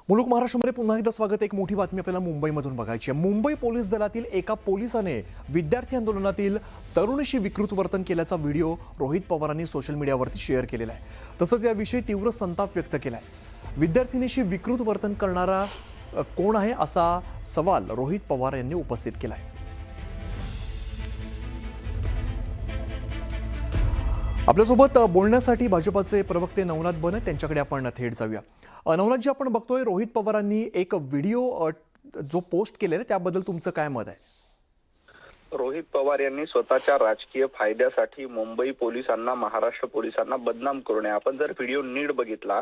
मुलुक महाराष्ट्रामध्ये पुन्हा एकदा स्वागत। एक मोठी बातमी आपल्याला मुंबईमधून बघायची आहे। मुंबई पोलीस दलातील एका पोलिसाने विद्यार्थी आंदोलनातील तरुणीशी विकृत वर्तन केल्याचा व्हिडिओ रोहित पवारांनी सोशल मीडियावरती शेअर केलेला आहे। तसंच याविषयी तीव्र संताप व्यक्त केला आहे। विद्यार्थिनीशी विकृत वर्तन करणारा कोण आहे असा सवाल रोहित पवार यांनी उपस्थित केला आहे। आपल्यासोबत बोलण्यासाठी भाजपाचे प्रवक्ते नवनाथ बन त्यांच्याकडे आपण थेट जाऊया। नवनाथजी, आपण बघतोय रोहित पवारांनी एक व्हिडिओ जो पोस्ट केलेला आहे त्याबद्दल तुमचं काय मत आहे? रोहित पवार यांनी स्वतःच्या राजकीय फायद्यासाठी मुंबई पोलिसांना, महाराष्ट्र पोलिसांना बदनाम करू नये। आपण जर व्हिडिओ नीट बघितला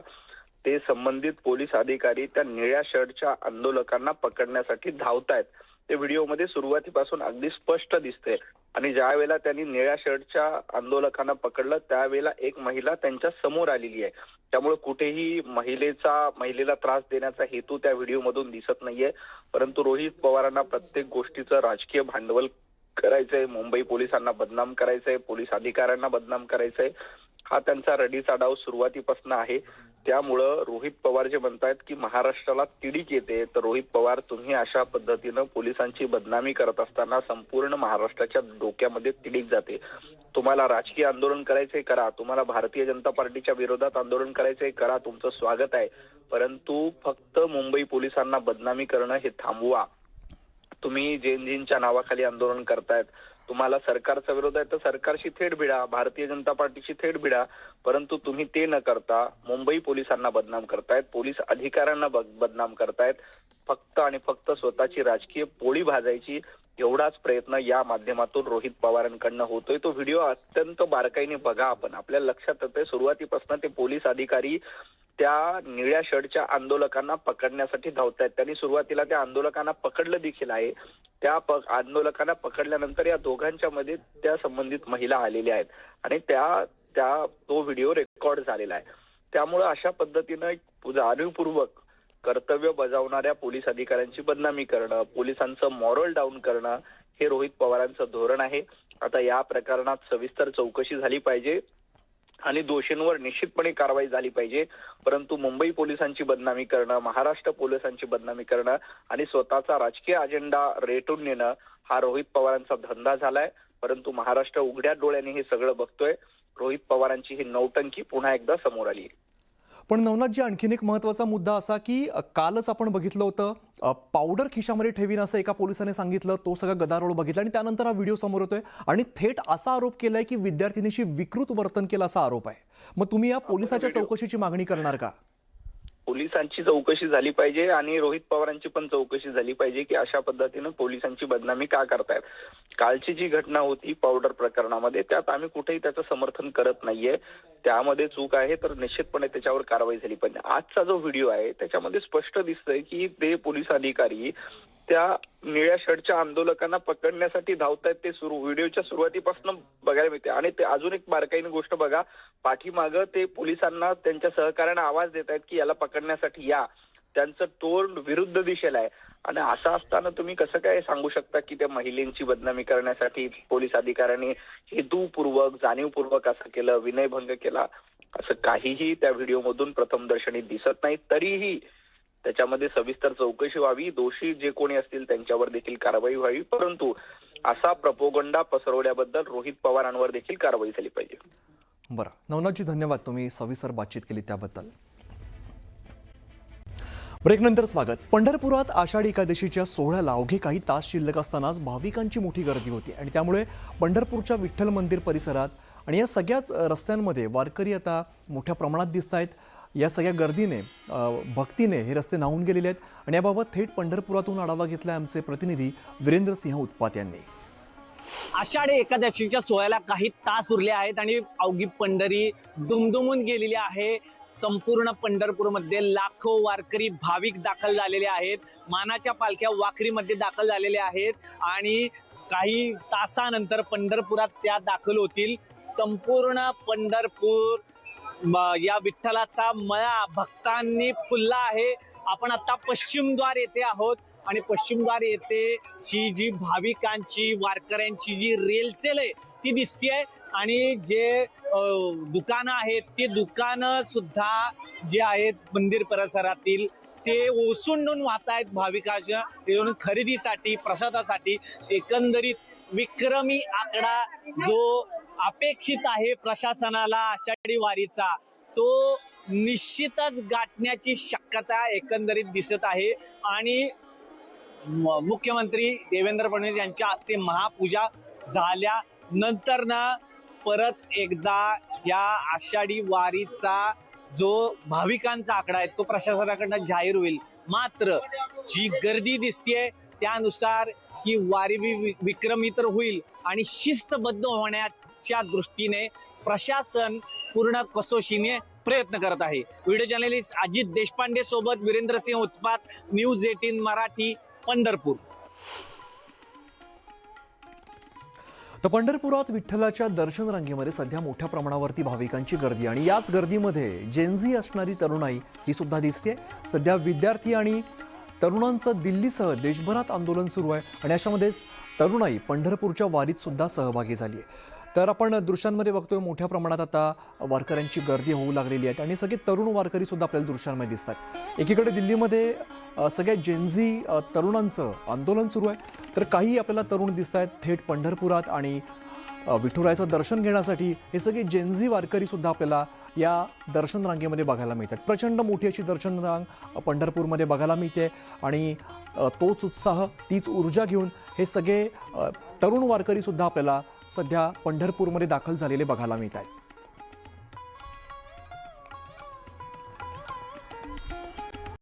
ते संबंधित पोलीस अधिकारी त्या निळ्या शर्टच्या आंदोलकांना पकडण्यासाठी धावतायत। ते व्हिडिओमध्ये सुरुवातीपासून अगदी स्पष्ट दिसते। आणि ज्या वेळेला त्यांनी निळ्या शर्टच्या आंदोलकांना पकडलं त्यावेळेला एक महिला त्यांच्या समोर आलेली आहे। त्यामुळे कुठेही महिलेला त्रास देण्याचा हेतू त्या व्हिडिओमधून दिसत नाहीये। परंतु रोहित पवारांना प्रत्येक गोष्टीचं राजकीय भांडवल करायचंय, मुंबई पोलिसांना बदनाम करायचंय, पोलीस अधिकाऱ्यांना बदनाम करायचंय, हा त्यांचा रडीचा डाव सुरुवातीपासून आहे। त्यामुळं रोहित पवार जे म्हणतायत की महाराष्ट्राला तिडीक येते, तर रोहित पवार तुम्ही अशा पद्धतीनं पोलिसांची बदनामी करत असताना संपूर्ण महाराष्ट्राच्या डोक्यामध्ये तिडीक जाते। तुम्हाला राजकीय आंदोलन करायचंय करा, तुम्हाला भारतीय जनता पार्टीच्या विरोधात आंदोलन करायचंय करा, तुमचं स्वागत आहे। परंतु फक्त मुंबई पोलिसांना बदनामी करणं हे थांबवा। तुम्ही जेनजींच्या नावाखाली आंदोलन करतायत, तुम्हाला सरकारचा विरोध आहे तर सरकारशी थेट भिडा, भारतीय जनता पार्टीशी थेट भिडा, परंतु तुम्ही ते न करता मुंबई पोलिसांना बदनाम करतायत, पोलीस अधिकाऱ्यांना बदनाम करतायत। फक्त आणि फक्त स्वतःची राजकीय पोळी भाजायची एवढाच प्रयत्न या माध्यमातून रोहित पवारांकडनं होतोय। तो व्हिडिओ अत्यंत बारकाईने बघा आपण, आपल्याला लक्षात येतंय सुरुवातीपासून ते पोलीस अधिकारी त्या निळ्या शर्टच्या आंदोलकांना पकडण्यासाठी धावतायत। त्यांनी सुरुवातीला त्या आंदोलकांना पकडलं देखील आहे। त्या आंदोलकांना पकडल्यानंतर या दोघांच्या मध्ये त्या संबंधित महिला आलेल्या आहेत आणि तो व्हिडिओ रेकॉर्ड झालेला आहे। त्यामुळे अशा पद्धतीनं जाणीवपूर्वक कर्तव्य बजावणाऱ्या पोलीस अधिकाऱ्यांची बदनामी करणं, पोलिसांचं मॉरल डाऊन करणं हे रोहित पवारांचं धोरण आहे। आता या प्रकरणात सविस्तर चौकशी झाली पाहिजे आणि दोषींवर निश्चितपणे कारवाई झाली पाहिजे। परंतु मुंबई पोलिसांची बदनामी करणं, महाराष्ट्र पोलिसांची बदनामी करणं आणि स्वतःचा राजकीय अजेंडा रेटून नेणं हा रोहित पवारांचा धंदा झालाय। परंतु महाराष्ट्र उघड्या डोळ्याने हे सगळं बघतोय। रोहित पवारांची ही नौटंकी पुन्हा एकदा समोर आली। पण नवनाथजी, आणखीन एक महत्त्वाचा मुद्दा असा की कालच आपण बघितलं होतं पावडर खिशामध्ये ठेवीन असं एका पोलिसाने सांगितलं, तो सगळा गदारोळ बघितला आणि त्यानंतर हा व्हिडिओ समोर येतोय आणि थेट असा आरोप केलाय की विद्यार्थिनीशी विकृत वर्तन केलं असा आरोप आहे। मग तुम्ही या पोलिसाच्या चौकशीची मागणी करणार का? पोलिसांची चौकशी झाली पाहिजे आणि रोहित पवारांची पण चौकशी झाली पाहिजे की अशा पद्धतीनं पोलिसांची बदनामी का करतायत। कालची जी घटना होती पावडर प्रकरणामध्ये त्यात आम्ही कुठेही त्याचं समर्थन करत नाहीये, त्यामध्ये चूक आहे तर निश्चितपणे त्याच्यावर कारवाई झाली पाहिजे। आजचा जो व्हिडिओ आहे त्याच्यामध्ये स्पष्ट दिसतंय की ते पोलीस अधिकारी त्या निळ्या शर्टच्या आंदोलकांना पकडण्यासाठी धावतायत। ते व्हिडिओच्या सुरुवातीपासून बघायला मिळते आणि ते अजून एक बारकाईने गोष्ट बघा, पाठीमागं ते पोलिसांना त्यांच्या सहकार्यांना आवाज देत आहेत की याला पकडण्यासाठी या, त्यांचं तोंड विरुद्ध दिशेला आहे। आणि असं असताना तुम्ही कसं काय सांगू शकता की त्या महिलांची बदनामी करण्यासाठी पोलीस अधिकाऱ्यांनी हेतुपूर्वक, जाणीवपूर्वक असं केलं, विनयभंग केला? असं काहीही त्या व्हिडिओमधून प्रथमदर्शनी दिसत नाही। तरीही त्याच्यामध्ये सविस्तर चौकशी व्हावी, दोषी जे कोणी असतील त्यांच्यावर देखील कारवाई व्हावी, परंतु असा प्रोपोगंडा पसरवल्याबद्दल रोहित पवारांवर देखील कारवाई झाली पाहिजे। बरं नवनाथजी, धन्यवाद, तुम्ही सविस्तर बातचीत केली त्याबद्दल। ब्रेकनंतर स्वागत। पंढरपुरात आषाढी एकादशीच्या सोहळ्याला अवघे काही तास शिल्लक असतानाच भाविकांची मोठी गर्दी होती आणि त्यामुळे पंढरपूरच्या विठ्ठल मंदिर परिसरात आणि या सगळ्याच रस्त्यांमध्ये वारकरी आता मोठ्या प्रमाणात दिसत आहेत। या सगळ्या गर्दीने, भक्तीने हे रस्ते न्हावून गेलेले आहेत आणि याबाबत थेट पंढरपुरातून आढावा घेतला आमचे प्रतिनिधी वीरेंद्र सिंह उत्पात यांनी। आषाढी एकादशीच्या सोहळ्याला काही तास उरले आहेत आणि अवघी पंढरी दुमदुमून गेलेली आहे। संपूर्ण पंढरपूरमध्ये लाखो वारकरी भाविक दाखल झालेले आहेत। मानाच्या पालख्या वाखरीमध्ये दाखल झालेल्या आहेत आणि काही तासानंतर पंढरपुरात त्या दाखल होतील। संपूर्ण पंढरपूर या विठ्ठलाचा मळा भक्तांनी फुलला आहे। आपण आता पश्चिमद्वार येथे आहोत आणि पश्चिमद्वार येथे ही जी भाविकांची, वारकऱ्यांची जी रेलचेल आहे ती दिसतेय आणि जे दुकानं आहेत ती दुकानं सुद्धा जे आहेत मंदिर परिसरातील ते ओसंडून वाहत आहेत भाविकांच्या येऊन खरेदीसाठी, प्रसादासाठी. एकंदरीत विक्रमी आकडा जो अपेक्षित आहे प्रशासनाला आषाढी वारीचा, तो निश्चितच गाठण्याची शक्यता एकंदरीत दिसत आहे. आणि मुख्यमंत्री देवेंद्र फडणवीस यांच्या हस्ते महापूजा झाल्यानंतर ना परत एकदा या आषाढी वारीचा जो भाविकांचा आकडा आहे तो प्रशासनाकडनं जाहीर होईल. मात्र जी गर्दी दिसतेय त्यानुसार ही वारी विक्रमी तर होईल आणि शिस्तबद्ध होण्याच्या दृष्टीने प्रशासन पूर्ण कसोशीने प्रयत्न करत आहे. व्हिडिओ जर्नलिस्ट अजित देशपांडे सोबत वीरेंद्र सिंह उत्पात, न्यूज 18 मराठी, पंढरपूर. तर पंढरपुरात विठ्ठलाच्या दर्शन रांगेमध्ये सध्या मोठ्या प्रमाणावरती भाविकांची गर्दी आणि याच गर्दीमध्ये जेनझी असणारी तरुणाई ही सुद्धा दिसते. सध्या विद्यार्थी आणि तरुणांचं दिल्लीसह देशभरात आंदोलन सुरू आहे आणि अशामध्येच तरुणाई पंढरपूरच्या वारीत सुद्धा सहभागी झाली आहे. तर आपण दृश्यांमध्ये बघतोय मोठ्या प्रमाणात आता वारकऱ्यांची गर्दी होऊ लागलेली आहे आणि सगळे तरुण वारकरी सुद्धा आपल्याला दृश्यांमध्ये दिसतात. एकीकडे दिल्लीमध्ये सगळ्या जेनझी तरुणांचं आंदोलन सुरू आहे, तर काही आपल्याला तरुण दिसत आहेत थेट पंढरपुरात आणि विठुरायाचं दर्शन घेण्यासाठी हे सगळे जेनझी वारकरी सुद्धा आपल्याला या दर्शन रांगेमध्ये बघायला मिळतात. प्रचंड मोठी अशी दर्शन रांग पंढरपूरमध्ये बघायला मिळते आणि तोच उत्साह, तीच ऊर्जा घेऊन हे सगळे तरुण वारकरी सुद्धा आपल्याला सध्या पंढरपूरमध्ये दाखल झालेले बघायला मिळत आहेत.